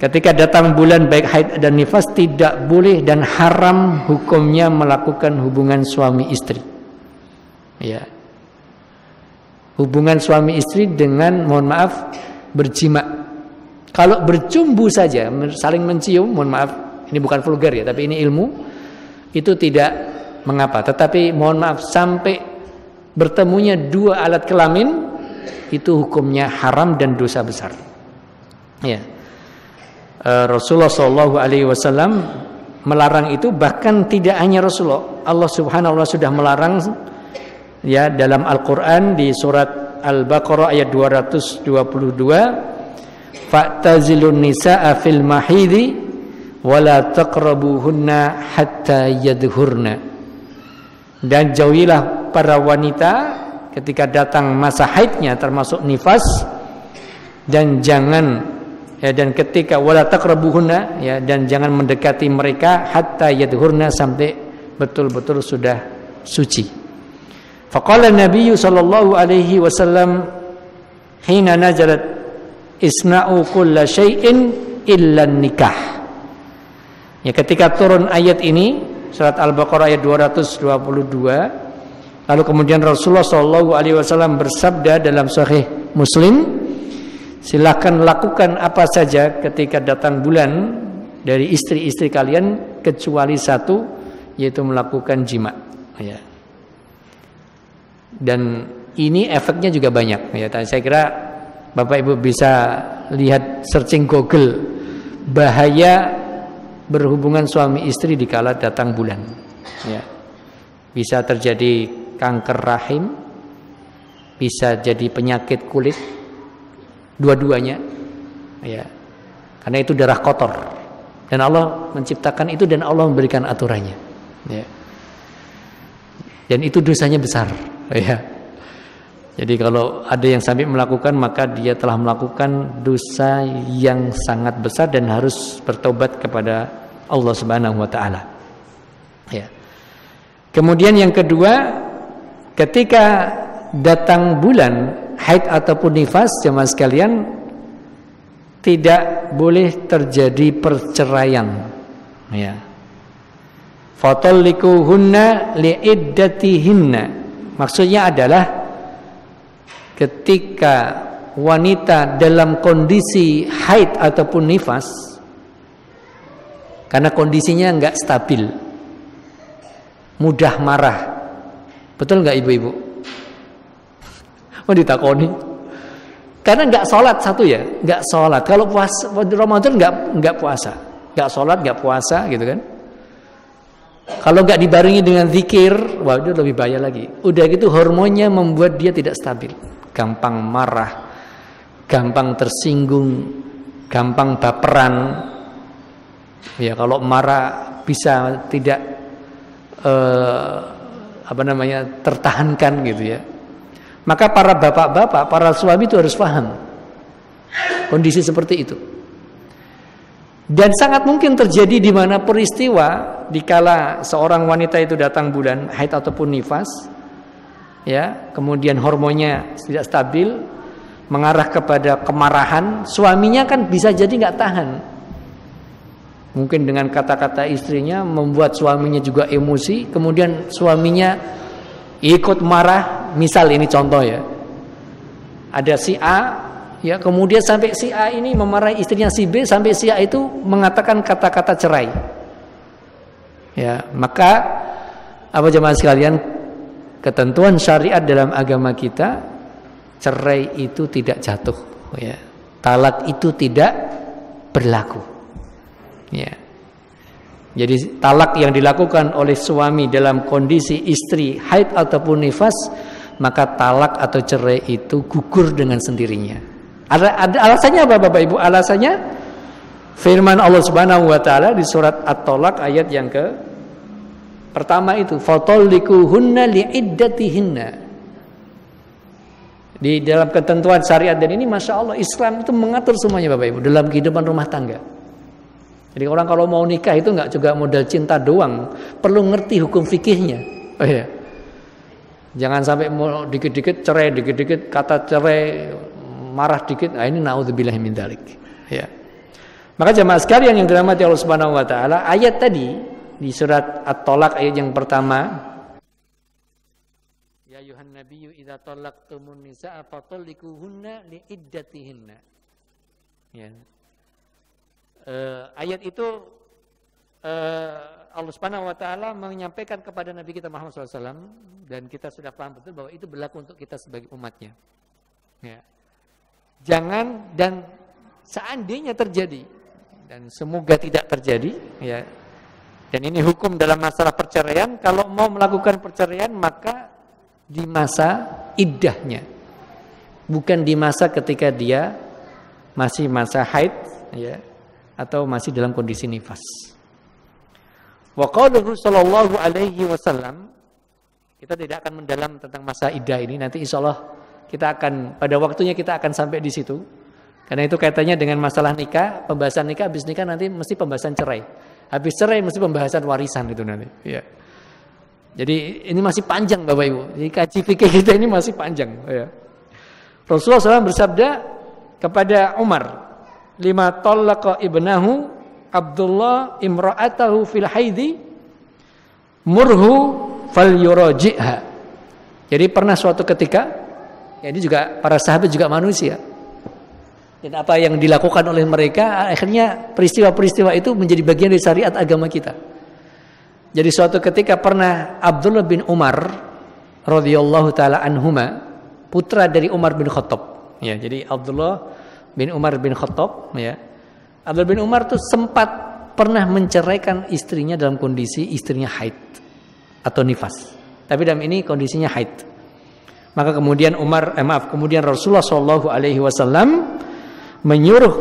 Ketika datang bulan baik haid dan nifas tidak boleh dan haram hukumnya melakukan hubungan suami istri. Ya. Hubungan suami istri dengan, mohon maaf, berjima. Kalau bercumbu saja, saling mencium, mohon maaf, ini bukan vulgar ya, tapi ini ilmu, itu tidak mengapa. Tetapi mohon maaf, sampai bertemunya dua alat kelamin, itu hukumnya haram dan dosa besar. Ya. Rasulullah SAW melarang itu, bahkan tidak hanya Rasulullah, Allah Subhanahu wa Ta'ala sudah melarang ya dalam Al-Quran di surat Al-Baqarah ayat 222, fa'tazilun nisa'a fil mahidhi wala taqrabuhunna hatta yadhurna, dan jauhilah para wanita ketika datang masa haidnya termasuk nifas, dan jangan ya, dan ketika wala taqrabuhunna ya, dan jangan mendekati mereka hatta yadhurna, sampai betul-betul sudah suci. Faqala Nabi sallallahu alaihi wasallam hina nazalat isna'u kulla syai'in illa nikah. Ya, ketika turun ayat ini surat Al-Baqarah ayat 222, lalu kemudian Rasulullah sallallahu alaihi wasallam bersabda dalam Sahih Muslim, silakan lakukan apa saja ketika datang bulan dari istri-istri kalian kecuali satu, yaitu melakukan jima, ya. Dan ini efeknya juga banyak, ya. Saya kira Bapak Ibu bisa lihat searching Google bahaya berhubungan suami istri dikala datang bulan, ya. Bisa terjadi kanker rahim, bisa jadi penyakit kulit, dua-duanya, ya. Karena itu darah kotor, dan Allah menciptakan itu dan Allah memberikan aturannya, ya. Dan itu dosanya besar, ya. Jadi kalau ada yang sampai melakukan, maka dia telah melakukan dosa yang sangat besar dan harus bertobat kepada Allah Subhanahu wa taala. Ya. Kemudian yang kedua, ketika datang bulan haid ataupun nifas, jemaah sekalian, tidak boleh terjadi perceraian, ya. Fatallikuhunna liiddatihinna. Maksudnya adalah ketika wanita dalam kondisi haid ataupun nifas, karena kondisinya enggak stabil, mudah marah. Betul enggak ibu-ibu? Mau ditakoni? Karena enggak sholat satu, ya, enggak sholat. Kalau puasa Ramadan enggak puasa, enggak sholat, enggak puasa, gitu kan? Kalau enggak dibarengi dengan zikir, wah itu lebih bahaya lagi. Udah gitu hormonnya membuat dia tidak stabil, gampang marah, gampang tersinggung, gampang baperan. Ya, kalau marah bisa tidak tertahankan, gitu ya. Maka para bapak-bapak, para suami itu harus paham kondisi seperti itu. Dan sangat mungkin terjadi di mana peristiwa dikala seorang wanita itu datang bulan haid ataupun nifas, ya, kemudian hormonnya tidak stabil, mengarah kepada kemarahan, suaminya kan bisa jadi nggak tahan. Mungkin dengan kata-kata istrinya membuat suaminya juga emosi, kemudian suaminya ikut marah. Misal ini contoh, ya, ada si A, ya, kemudian sampai si A ini memarahi istrinya si B, sampai si A itu mengatakan kata-kata cerai. Ya, maka apa jemaah sekalian, ketentuan syariat dalam agama kita, cerai itu tidak jatuh, ya. Talak itu tidak berlaku, ya. Jadi talak yang dilakukan oleh suami dalam kondisi istri haid ataupun nifas, maka talak atau cerai itu gugur dengan sendirinya. Ada alasannya apa Bapak Ibu? Alasannya firman Allah Subhanahu wa taala di surat At-Tolak ayat yang pertama itu, fatallikuhunna liiddatihinna. Di dalam ketentuan syariat, dan ini Masya Allah Islam itu mengatur semuanya Bapak Ibu dalam kehidupan rumah tangga. Jadi orang kalau mau nikah itu nggak juga modal cinta doang, perlu ngerti hukum fikihnya. Oh iya. Jangan sampai mau dikit-dikit cerai, dikit-dikit kata cerai, marah dikit. Nah, ini naudzubillah min dzalik. Ya. Maka jemaah sekalian yang dirahmati Allah Subhanahu wa taala, ayat tadi di surat At-Tolak ayat yang pertama, ya ayuhan nabiyyu idza talaqtumun nisaa fatallikuhunna liiddatihinna. Ya. Ayat itu Allah Subhanahu wa taala menyampaikan kepada Nabi kita Muhammad SAW, dan kita sudah paham betul bahwa itu berlaku untuk kita sebagai umatnya. Ya. Jangan, dan seandainya terjadi, dan semoga tidak terjadi, ya. Dan ini hukum dalam masalah perceraian, kalau mau melakukan perceraian maka di masa iddahnya, bukan di masa ketika dia masih masa haid, ya, atau masih dalam kondisi nifas. Wa qauluhu sallallahu alaihi wasallam, kita tidak akan mendalam tentang masa iddah ini, nanti insyaallah kita akan pada waktunya kita akan sampai di situ. Karena itu kaitannya dengan masalah nikah, pembahasan nikah, habis nikah nanti mesti pembahasan cerai. Habis cerai mesti pembahasan warisan itu nanti, ya. Jadi ini masih panjang Bapak Ibu. Jadi kaji fikih kita ini masih panjang, ya. Rasulullah SAW bersabda kepada Umar, lima talaqa ibnahu Abdullah imra'atahu fil haidhi murhu falyuraji'ha. Jadi pernah suatu ketika, ya, ini juga para sahabat juga manusia, dan apa yang dilakukan oleh mereka akhirnya peristiwa-peristiwa itu menjadi bagian dari syariat agama kita. Jadi suatu ketika pernah Abdullah bin Umar radhiyallahu taala anhuma, putra dari Umar bin Khattab. Ya, jadi Abdullah bin Umar bin Khattab, ya. Abdullah bin Umar tuh sempat pernah menceraikan istrinya dalam kondisi istrinya haid atau nifas. Tapi dalam ini kondisinya haid. Maka kemudian kemudian Rasulullah Shallallahu Alaihi Wasallam menyuruh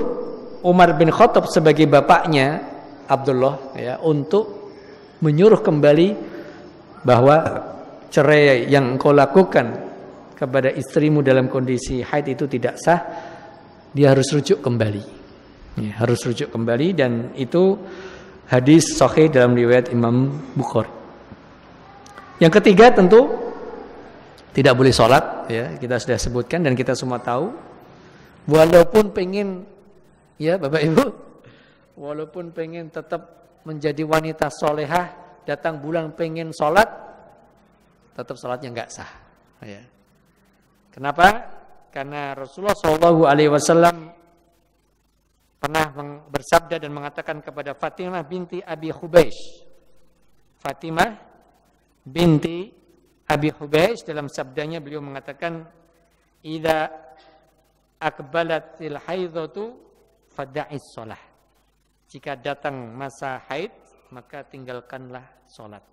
Umar bin Khattab sebagai bapaknya Abdullah, ya, untuk menyuruh kembali bahwa cerai yang engkau lakukan kepada istrimu dalam kondisi haid itu tidak sah, dia harus rujuk kembali, ya, harus rujuk kembali, dan itu hadis sahih dalam riwayat Imam Bukhari. Yang ketiga tentu tidak boleh sholat, ya, kita sudah sebutkan dan kita semua tahu. Walaupun pengen, ya Bapak Ibu, walaupun pengen tetap menjadi wanita solehah, datang bulan pengen sholat, tetap sholatnya nggak sah. Ya. Kenapa? Karena Rasulullah Shallallahu Alaihi Wasallam pernah bersabda dan mengatakan kepada Fatimah binti Abi Hubeish, Fatimah binti Abi Hubeish, dalam sabdanya beliau mengatakan, "Idza aqbalatil haidatu fada'is shalah." Jika datang masa haid, maka tinggalkanlah sholat.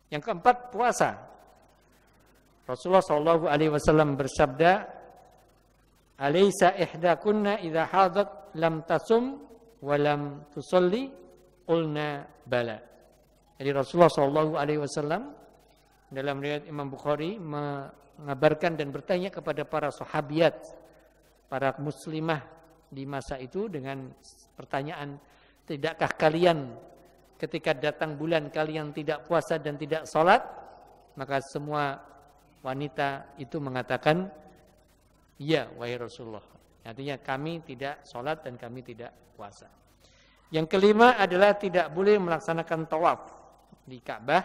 Yang keempat, puasa. Rasulullah Shallallahu Alaihi Wasallam bersabda, "Alaysa ihdakunna idza hadat lam tasum wa lam tusalli?" Qulna bala. Jadi Rasulullah Shallallahu Alaihi Wasallam dalam riwayat Imam Bukhari mengabarkan dan bertanya kepada para sahabiat, para muslimah di masa itu dengan pertanyaan, tidakkah kalian ketika datang bulan kalian tidak puasa dan tidak sholat? Maka semua wanita itu mengatakan, ya wahai Rasulullah. Artinya kami tidak sholat dan kami tidak puasa. Yang kelima adalah tidak boleh melaksanakan tawaf di Ka'bah,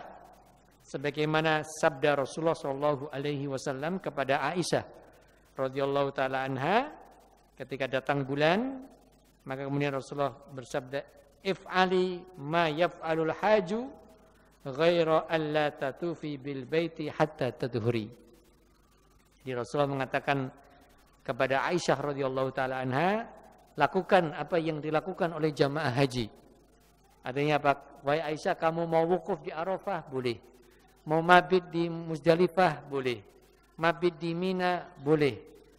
sebagaimana sabda Rasulullah Shallallahu Alaihi Wasallam kepada Aisyah radhiyallahu taala anha, ketika datang bulan, maka kemudian Rasulullah bersabda, "If'ali ma yaf'alul haju ghaira alla tatufi bil baiti hatta tadhuri." Jadi Rasulullah mengatakan kepada Aisyah radhiyallahu taala anha, lakukan apa yang dilakukan oleh jamaah haji. Artinya apa? Wahai Aisyah, kamu mau wukuf di Arafah, boleh. Mau mabit di Muzdalifah, boleh. Mabit di Mina, boleh.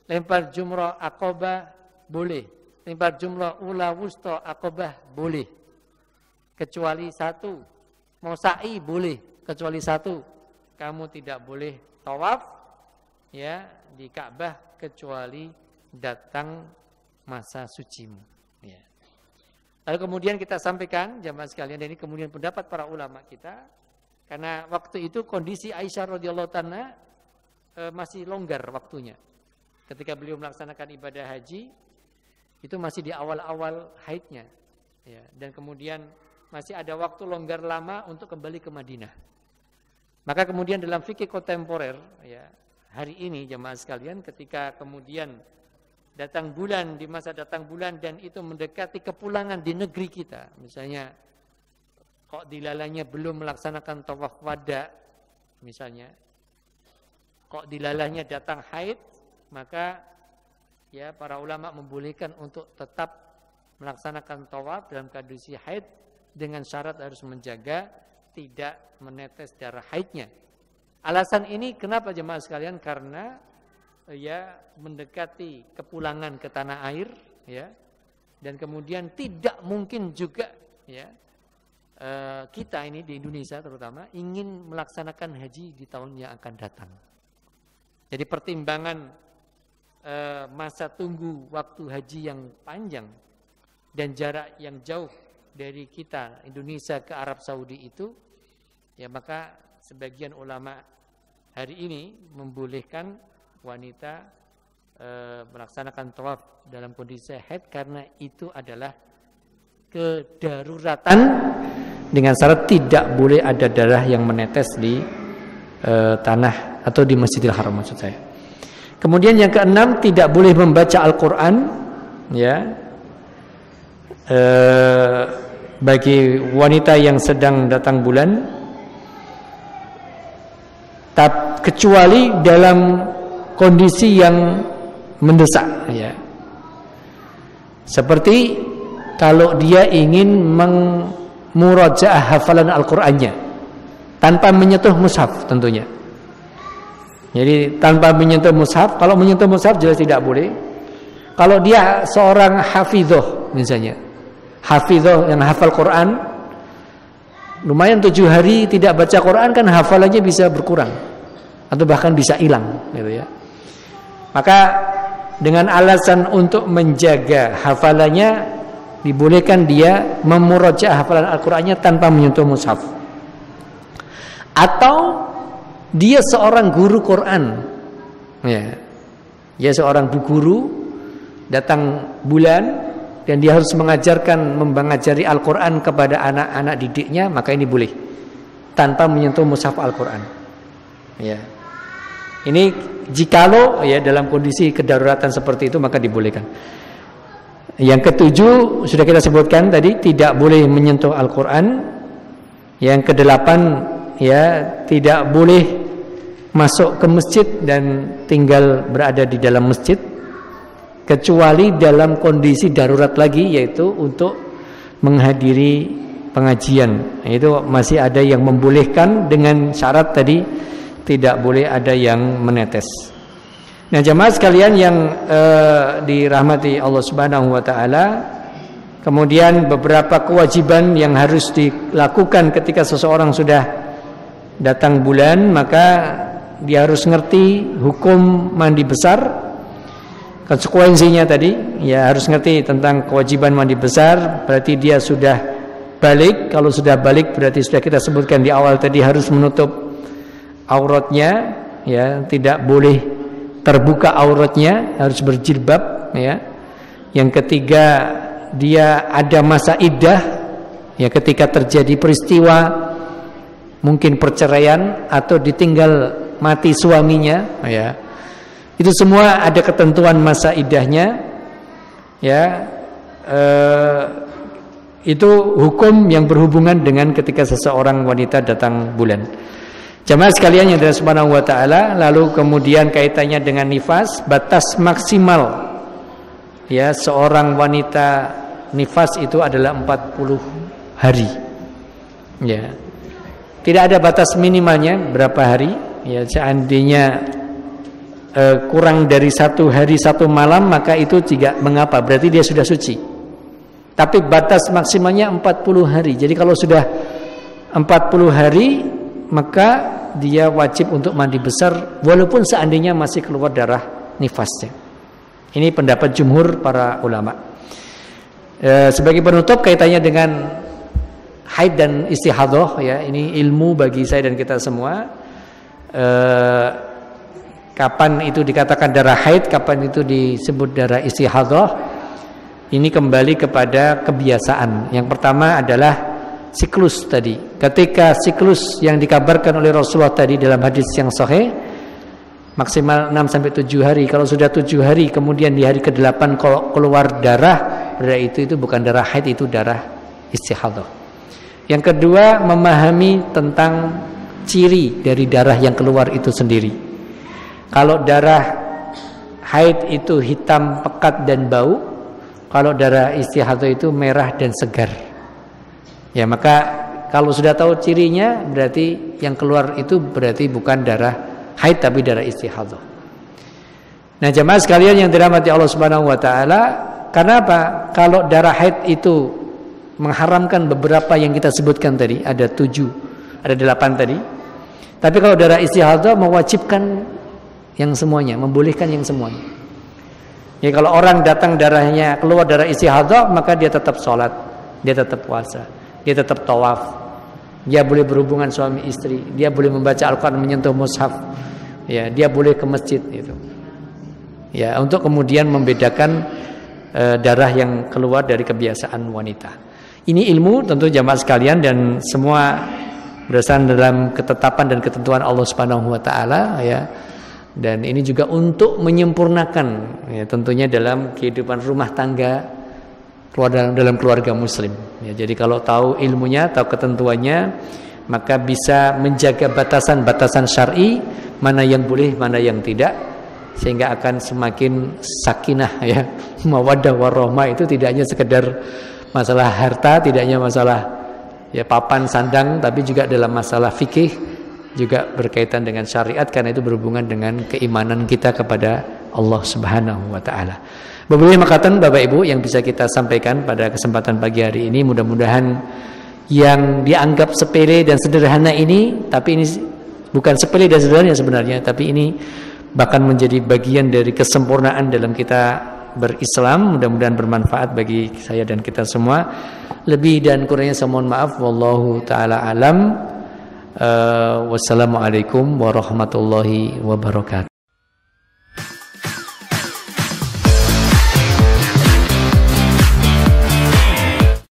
Lempar jumrah Aqabah, boleh. Lempar jumrah ula wusta Aqabah, boleh. Kecuali satu. Mau sa'i, boleh. Kecuali satu. Kamu tidak boleh tawaf, ya, di Ka'bah kecuali datang masa sucimu. Ya. Lalu kemudian kita sampaikan jamaah sekalian, dan ini kemudian pendapat para ulama kita, karena waktu itu kondisi Aisyah radhiyallahu taala masih longgar waktunya. Ketika beliau melaksanakan ibadah haji, itu masih di awal-awal haidnya, ya, dan kemudian masih ada waktu longgar lama untuk kembali ke Madinah. Maka kemudian dalam fikih kontemporer, ya, hari ini jamaah sekalian, ketika kemudian datang bulan, di masa datang bulan dan itu mendekati kepulangan di negeri kita, misalnya kok dilalanya belum melaksanakan tawaf wada, misalnya kok dilalahnya datang haid, maka ya para ulama membolehkan untuk tetap melaksanakan tawaf dalam kondisi haid, dengan syarat harus menjaga tidak menetes darah haidnya. Alasan ini kenapa jemaah sekalian? Karena ya mendekati kepulangan ke tanah air, ya, dan kemudian tidak mungkin juga, ya, kita ini di Indonesia terutama ingin melaksanakan haji di tahun yang akan datang. Jadi pertimbangan masa tunggu waktu haji yang panjang dan jarak yang jauh dari kita Indonesia ke Arab Saudi itu, ya, maka sebagian ulama hari ini membolehkan wanita melaksanakan tawaf dalam kondisi haid karena itu adalah kedaruratan, dengan syarat tidak boleh ada darah yang menetes di tanah atau di Masjidil Haram maksud saya. Kemudian yang keenam, tidak boleh membaca Al-Quran, ya, bagi wanita yang sedang datang bulan, kecuali dalam kondisi yang mendesak, ya. Seperti kalau dia ingin murajaah hafalan Al-Qur'annya tanpa menyentuh mushaf tentunya. Jadi tanpa menyentuh mushaf, kalau menyentuh mushaf jelas tidak boleh. Kalau dia seorang hafidhoh misalnya, hafidhoh yang hafal Quran, lumayan 7 hari tidak baca Quran kan hafalannya bisa berkurang atau bahkan bisa hilang, gitu ya. Maka dengan alasan untuk menjaga hafalannya, dibolehkan dia memurajaah hafalan Al-Qur'annya tanpa menyentuh mushaf. Atau dia seorang guru Quran, ya. Dia seorang guru, datang bulan dan dia harus mengajari Al-Quran kepada anak-anak didiknya, maka ini boleh tanpa menyentuh mushaf Al-Quran, ya. Ini jikalau ya dalam kondisi kedaruratan seperti itu maka dibolehkan. Yang ketujuh sudah kita sebutkan tadi, tidak boleh menyentuh Al-Quran. Yang kedelapan, ya, tidak boleh masuk ke masjid dan tinggal berada di dalam masjid kecuali dalam kondisi darurat lagi, yaitu untuk menghadiri pengajian. Itu masih ada yang membolehkan dengan syarat tadi, tidak boleh ada yang menetes. Nah, jemaah sekalian yang dirahmati Allah Subhanahu wa taala, kemudian beberapa kewajiban yang harus dilakukan ketika seseorang sudah datang bulan, maka dia harus ngerti hukum mandi besar, konsekuensinya tadi, ya harus ngerti tentang kewajiban mandi besar. Berarti dia sudah balik. Kalau sudah balik berarti sudah kita sebutkan di awal tadi harus menutup auratnya, ya, tidak boleh terbuka auratnya, harus berjilbab, ya. Yang ketiga, dia ada masa iddah, ya, ketika terjadi peristiwa mungkin perceraian atau ditinggal mati suaminya, ya. Itu semua ada ketentuan masa iddahnya, ya. Itu hukum yang berhubungan dengan ketika seseorang wanita datang bulan. Jamaah sekalian yang dirahmati Subhanahu wa taala, lalu kemudian kaitannya dengan nifas, batas maksimal, ya, seorang wanita nifas itu adalah 40 hari. Ya. Tidak ada batas minimalnya berapa hari, ya. Seandainya kurang dari 1 hari 1 malam maka itu tidak mengapa, berarti dia sudah suci. Tapi batas maksimalnya 40 hari. Jadi kalau sudah 40 hari maka dia wajib untuk mandi besar walaupun seandainya masih keluar darah nifasnya. Ini pendapat jumhur para ulama. Sebagai penutup kaitannya dengan haid dan istihadhah, ya, ini ilmu bagi saya dan kita semua. Kapan itu dikatakan darah haid, kapan itu disebut darah istihadhah, ini kembali kepada kebiasaan. Yang pertama adalah siklus tadi. Ketika siklus yang dikabarkan oleh Rasulullah tadi dalam hadis yang sahih, maksimal 6-7 hari. Kalau sudah 7 hari kemudian di hari ke-8 keluar darah, berarti itu bukan darah haid, itu darah istihadhah. Yang kedua, memahami tentang ciri dari darah yang keluar itu sendiri. Kalau darah haid itu hitam, pekat dan bau, kalau darah istihadhah itu merah dan segar. Ya, maka kalau sudah tahu cirinya berarti yang keluar itu berarti bukan darah haid tapi darah istihadhah. Nah, jemaah sekalian yang dirahmati Allah Subhanahu wa taala, karena apa? Kalau darah haid itu mengharamkan beberapa yang kita sebutkan tadi, ada 7, ada 8 tadi. Tapi kalau darah istihadhah mewajibkan yang semuanya, membolehkan yang semuanya. Ya, kalau orang datang darahnya keluar darah istihadhah, maka dia tetap sholat, dia tetap puasa, dia tetap tawaf, dia boleh berhubungan suami istri, dia boleh membaca Al-Quran, menyentuh mushaf, ya, dia boleh ke masjid, itu. Ya, untuk kemudian membedakan darah yang keluar dari kebiasaan wanita. Ini ilmu tentu jamaah sekalian dan semua berdasarkan dalam ketetapan dan ketentuan Allah Subhanahu wa taala, ya. Dan ini juga untuk menyempurnakan, ya, tentunya dalam kehidupan rumah tangga dalam keluarga muslim. Ya, jadi kalau tahu ilmunya, tahu ketentuannya, maka bisa menjaga batasan-batasan syar'i, mana yang boleh, mana yang tidak, sehingga akan semakin sakinah ya, mawaddah warahmah. Itu tidak hanya sekedar masalah harta, tidak hanya masalah ya papan sandang, tapi juga dalam masalah fikih juga berkaitan dengan syariat, karena itu berhubungan dengan keimanan kita kepada Allah Subhanahu wa taala. Beberapa makatan Bapak Ibu yang bisa kita sampaikan pada kesempatan pagi hari ini, mudah-mudahan yang dianggap sepele dan sederhana ini, tapi ini bukan sepele dan sederhana sebenarnya, tapi ini bahkan menjadi bagian dari kesempurnaan dalam kita berislam. Mudah-mudahan bermanfaat bagi saya dan kita semua. Lebih dan kurangnya saya mohon maaf. Wallahu ta'ala alam. Wassalamualaikum warahmatullahi wabarakatuh.